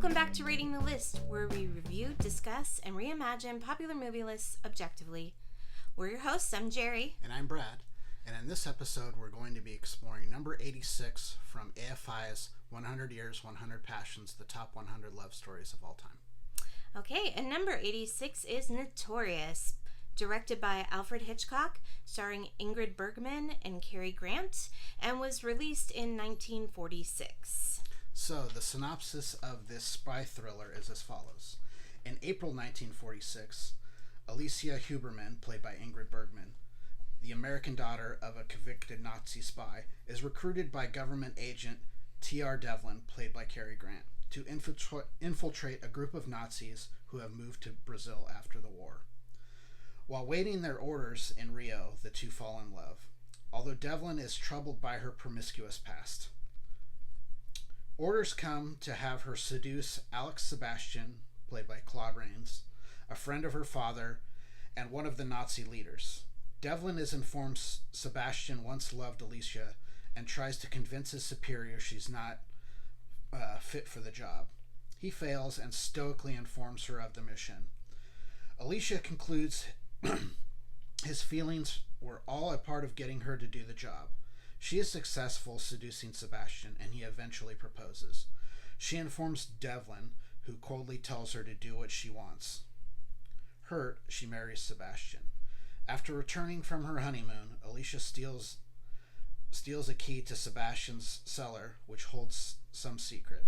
Welcome back to Rating the List, where we review, discuss, and reimagine popular movie lists objectively. We're your hosts. I'm Jerry. And I'm Brad. And in this episode, we're going to be exploring number 86 from AFI's 100 Years, 100 Passions, the top 100 love stories of all time. Okay, and number 86 is Notorious, directed by Alfred Hitchcock, starring Ingrid Bergman and Cary Grant, and was released in 1946. So, the synopsis of this spy thriller is as follows. In April 1946, Alicia Huberman, played by Ingrid Bergman, the American daughter of a convicted Nazi spy, is recruited by government agent T.R. Devlin, played by Cary Grant, to infiltrate a group of Nazis who have moved to Brazil after the war. While waiting their orders in Rio, the two fall in love, although Devlin is troubled by her promiscuous past. Orders come to have her seduce Alex Sebastian, played by Claude Rains, a friend of her father, and one of the Nazi leaders. Devlin is informed Sebastian once loved Alicia and tries to convince his superior she's not fit for the job. He fails and stoically informs her of the mission. Alicia concludes his feelings were all a part of getting her to do the job. She is successful seducing Sebastian, and he eventually proposes. She informs Devlin, who coldly tells her to do what she wants. Hurt, she marries Sebastian. After returning from her honeymoon, Alicia steals a key to Sebastian's cellar, which holds some secret.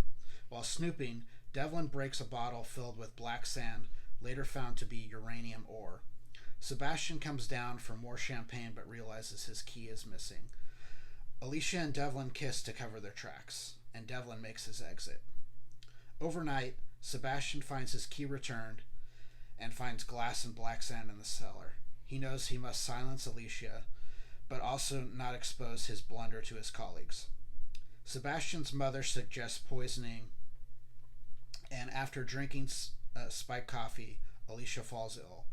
While snooping, Devlin breaks a bottle filled with black sand, later found to be uranium ore. Sebastian comes down for more champagne but realizes his key is missing. Alicia and Devlin kiss to cover their tracks, and Devlin makes his exit. Overnight, Sebastian finds his key returned and finds glass and black sand in the cellar. He knows he must silence Alicia, but also not expose his blunder to his colleagues. Sebastian's mother suggests poisoning, and after drinking spiked coffee, Alicia falls ill.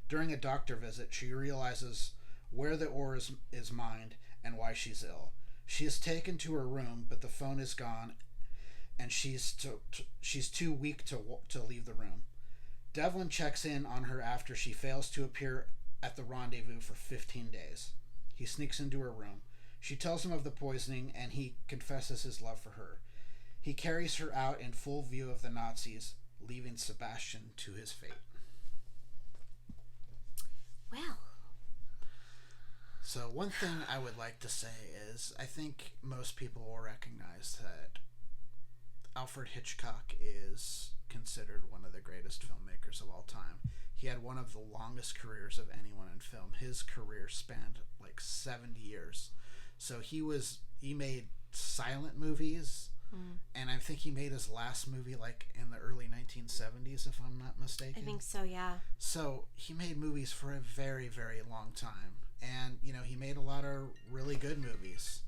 During a doctor visit, she realizes where the ore is mined and why she's ill. She is taken to her room, but the phone is gone, and she's too weak to leave the room. Devlin checks in on her after she fails to appear at the rendezvous for 15 days. He sneaks into her room. She tells him of the poisoning, and he confesses his love for her. He carries her out in full view of the Nazis, leaving Sebastian to his fate. Well. So one thing I would like to say is I think most people will recognize that Alfred Hitchcock is considered one of the greatest filmmakers of all time. He had one of the longest careers of anyone in film. His career spanned like 70 years. So he made silent movies, and I think he made his last movie like in the early 1970s, if I'm not mistaken. I think so, yeah. So he made movies for a very, very long time. And, he made a lot of really good movies.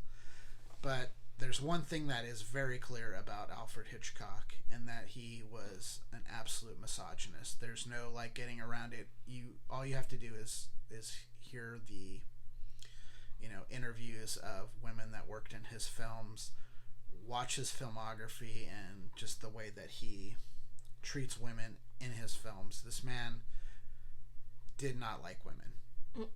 But there's one thing that is very clear about Alfred Hitchcock, and that he was an absolute misogynist. There's no, getting around it. All you have to do is hear the, interviews of women that worked in his films, watch his filmography, and just the way that he treats women in his films. This man did not like women.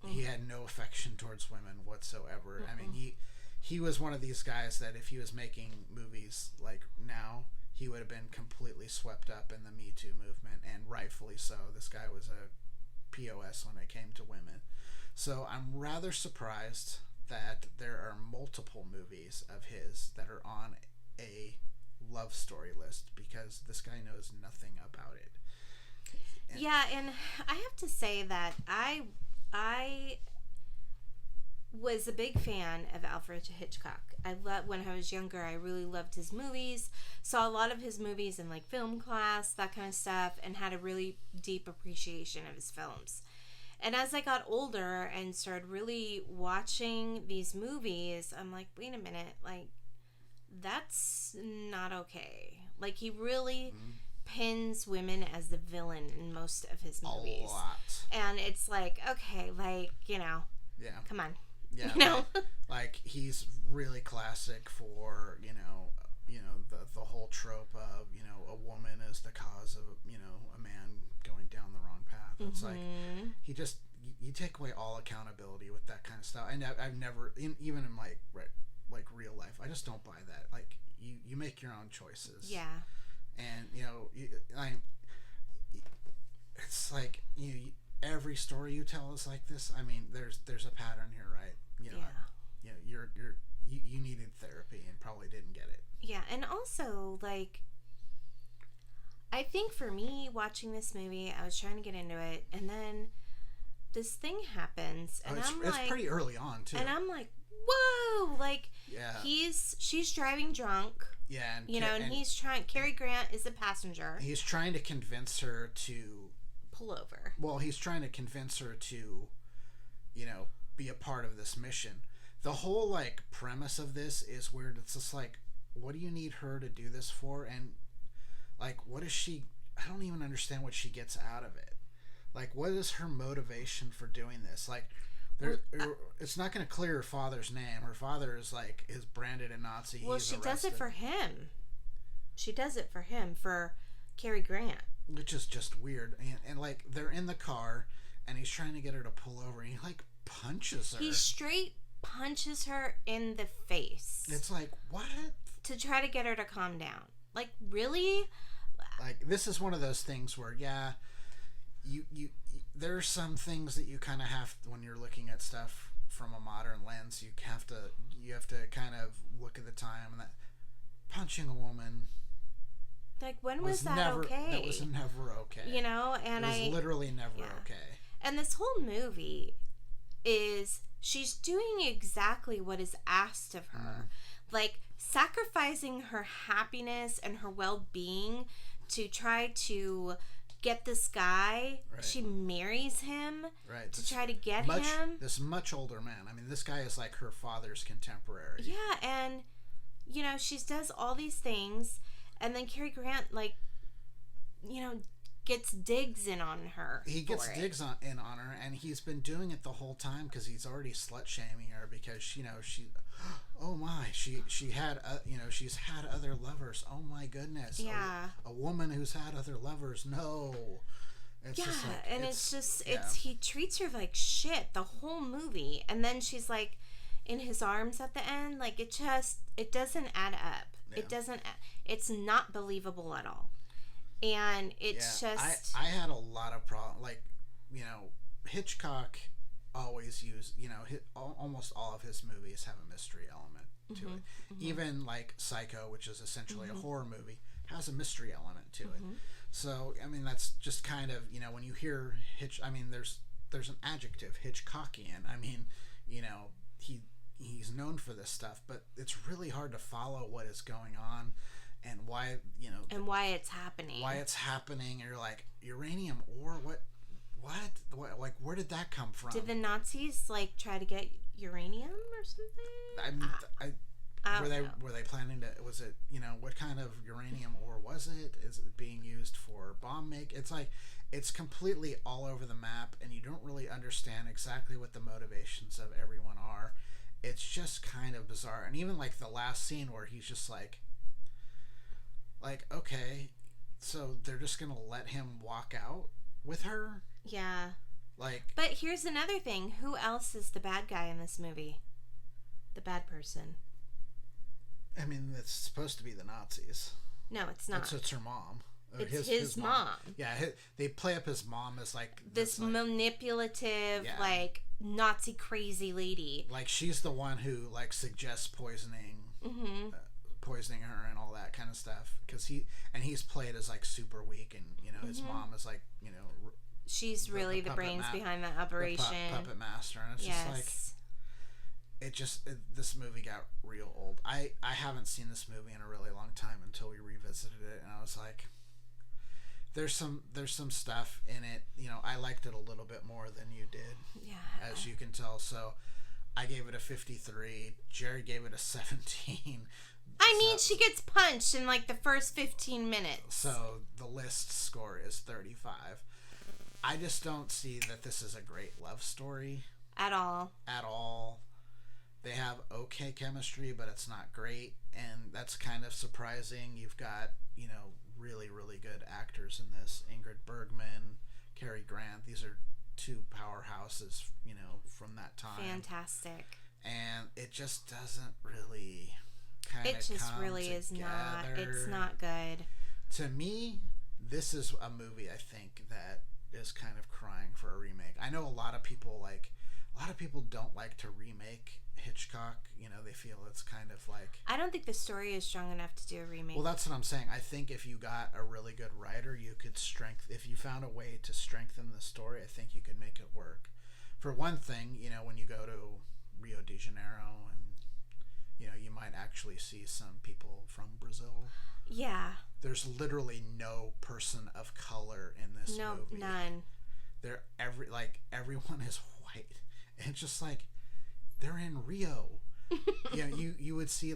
He had no affection towards women whatsoever. I mean, he was one of these guys that if he was making movies like now, he would have been completely swept up in the Me Too movement, and rightfully so. This guy was a POS when it came to women. So I'm rather surprised that there are multiple movies of his that are on a love story list, because this guy knows nothing about it. And I have to say that I was a big fan of Alfred Hitchcock. When I was younger, I really loved his movies, saw a lot of his movies in film class, that kind of stuff, and had a really deep appreciation of his films. And as I got older and started really watching these movies, I'm like, wait a minute, that's not okay. He really pins women as the villain in most of his movies. A lot. And it's okay, yeah. Come on. Yeah. He's really classic for, the whole trope of a woman is the cause of a man going down the wrong path. It's like he just you take away all accountability with that kind of stuff. And I've never even in like real life, I just don't buy that. Like you make your own choices. Yeah. And it's like every story you tell is like this. I mean, there's a pattern here, right? You needed therapy and probably didn't get it. Yeah, and also like I think for me watching this movie, I was trying to get into it, and then this thing happens, and it's pretty early on too. And I'm like, whoa! Like, she's driving drunk. Yeah, and he's trying. Cary Grant is the passenger. He's trying to convince her to pull over. Well, he's trying to convince her to, be a part of this mission. The whole like premise of this is weird. It's just like, what do you need her to do this for? And like, what is she? I don't even understand what she gets out of it. Like, what is her motivation for doing this? Like, it's not going to clear her father's name. Her father is branded a Nazi. Well, she does it for him. She does it for him, for Cary Grant. Which is just weird. And like, they're in the car, and he's trying to get her to pull over, and he like punches her. He straight punches her in the face. It's like, what? To try to get her to calm down. Like, really? Like, this is one of those things where, you there's some things that you kind of have when you're looking at stuff from a modern lens. You have to kind of look at the time, and that punching a woman, like, when was that okay? That was never okay. And it was literally never okay. And this whole movie is she's doing exactly what is asked of her, like sacrificing her happiness and her well-being to try to get this guy. Right. She marries him to try to get him. This much older man. I mean, this guy is like her father's contemporary. Yeah, and she does all these things, and then Cary Grant gets digs in on her. He gets digs in on her, and he's been doing it the whole time because he's already slut shaming her because she oh my, she had she's had other lovers. Oh my goodness. Yeah. A woman who's had other lovers. No. He treats her like shit the whole movie, and then she's like in his arms at the end. Like, it doesn't add up. Yeah. It's not believable at all. And it's just... I had a lot of problems. Like, Hitchcock always used, almost all of his movies have a mystery element to it. Mm-hmm. Even, like, Psycho, which is essentially a horror movie, has a mystery element to it. So, I mean, that's just kind of, when you hear there's an adjective, Hitchcockian. I mean, he's known for this stuff, but it's really hard to follow what is going on. And why, and why it's happening. And you're like, uranium ore? What? Like, where did that come from? Did the Nazis, like, try to get uranium or something? Were they planning to, was it, what kind of uranium ore was it? Is it being used for bomb make? It's like, it's completely all over the map, and you don't really understand exactly what the motivations of everyone are. It's just kind of bizarre. And even, like, the last scene where he's just like, okay, so they're just gonna let him walk out with her? Yeah. Like, but here's another thing. Who else is the bad guy in this movie? The bad person. I mean, it's supposed to be the Nazis. No, it's not. It's her mom. It's his mom. Yeah, they play up his mom as like this manipulative, like, Nazi crazy lady. Like, she's the one who like suggests poisoning her and all that kind of stuff, because he's played as like super weak, and his mom is like she's really the brains behind that operation, the puppet master, and it's just like this movie got real old. I haven't seen this movie in a really long time until we revisited it, and I was like, there's some stuff in it, I liked it a little bit more than you did, as you can tell. So I gave it a 53. Jared gave it a 17. I mean, she gets punched in like the first 15 minutes. So the list score is 35. I just don't see that this is a great love story. At all. They have okay chemistry, but it's not great, and that's kind of surprising. You've got, really, really good actors in this. Ingrid Bergman, Cary Grant. These are two powerhouses, from that time. Fantastic. And it just doesn't really kind of It just come really together. is not. It's not good. To me, this is a movie I think that is kind of crying for a remake. I know a lot of people don't like to remake Hitchcock. They feel it's kind of like... I don't think the story is strong enough to do a remake. Well, that's what I'm saying. I think if you got a really good writer, you could if you found a way to strengthen the story, I think you could make it work. For one thing, when you go to Rio de Janeiro, and you might actually see some people from Brazil. Yeah. There's literally no person of color in this movie. No, none. Everyone is white. And it's just like, they're in Rio. You would see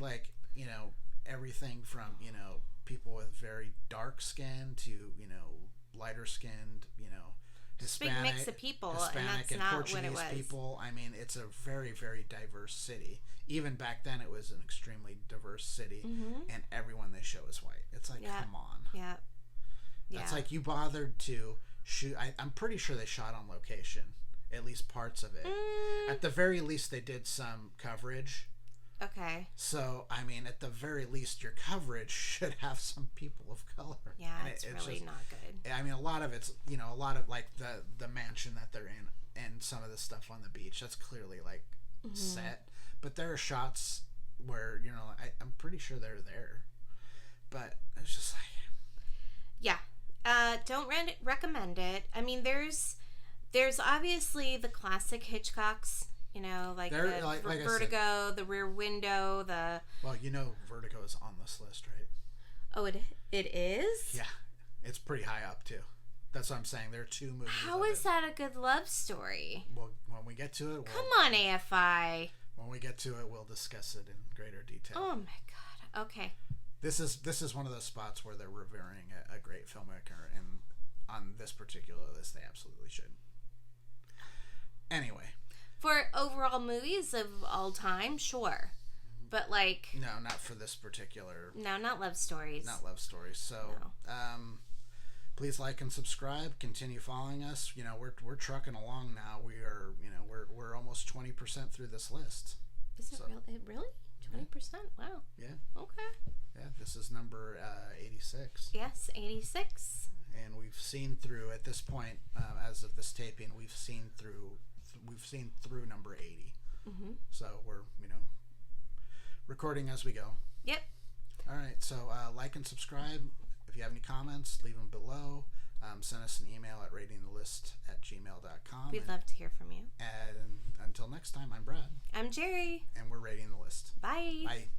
everything from, people with very dark skin to, lighter skinned, Hispanic, big mix of people, Hispanic and that's and not Portuguese what it was. people. I mean, it's a very, very diverse city. Even back then, it was an extremely diverse city, and everyone they show is white. It's like, come on. Yeah. It's like you bothered to shoot. I'm pretty sure they shot on location, at least parts of it. At the very least, they did some coverage. Okay. So, I mean, at the very least, your coverage should have some people of color. Yeah, and it's really just, not good. I mean, a lot of it's, a lot of like the mansion that they're in and some of the stuff on the beach, that's clearly like set. But there are shots where, I'm pretty sure they're there. But it's just like... Yeah. Don't recommend it. I mean, there's obviously the classic Hitchcocks, like Vertigo, the Rear Window, the... Well, Vertigo is on this list, right? Oh, it is? Yeah. It's pretty high up, too. That's what I'm saying. There are two movies. How is that a good love story? Well, when we get to it... Come on, AFI. When we get to it, we'll discuss it in greater detail. Oh, my God. Okay. This is one of those spots where they're revering a great filmmaker, and on this particular list, they absolutely should. Anyway. For overall movies of all time, sure. But no, not for this particular... No, not love stories. Not love stories. So, please like and subscribe. Continue following us. We're trucking along now. We are, we're almost 20% through this list. Is it really? 20%? Wow. Yeah. Okay. Yeah, this is number 86. Yes, 86. And we've seen through, at this point, as of this taping, we've seen through number 80. So we're, recording as we go. Yep. All right. So like and subscribe. If you have any comments, leave them below. Send us an email at ratingthelist@gmail.com. We'd love to hear from you. And until next time, I'm Brad. I'm Jerry. And we're rating the list. Bye. Bye.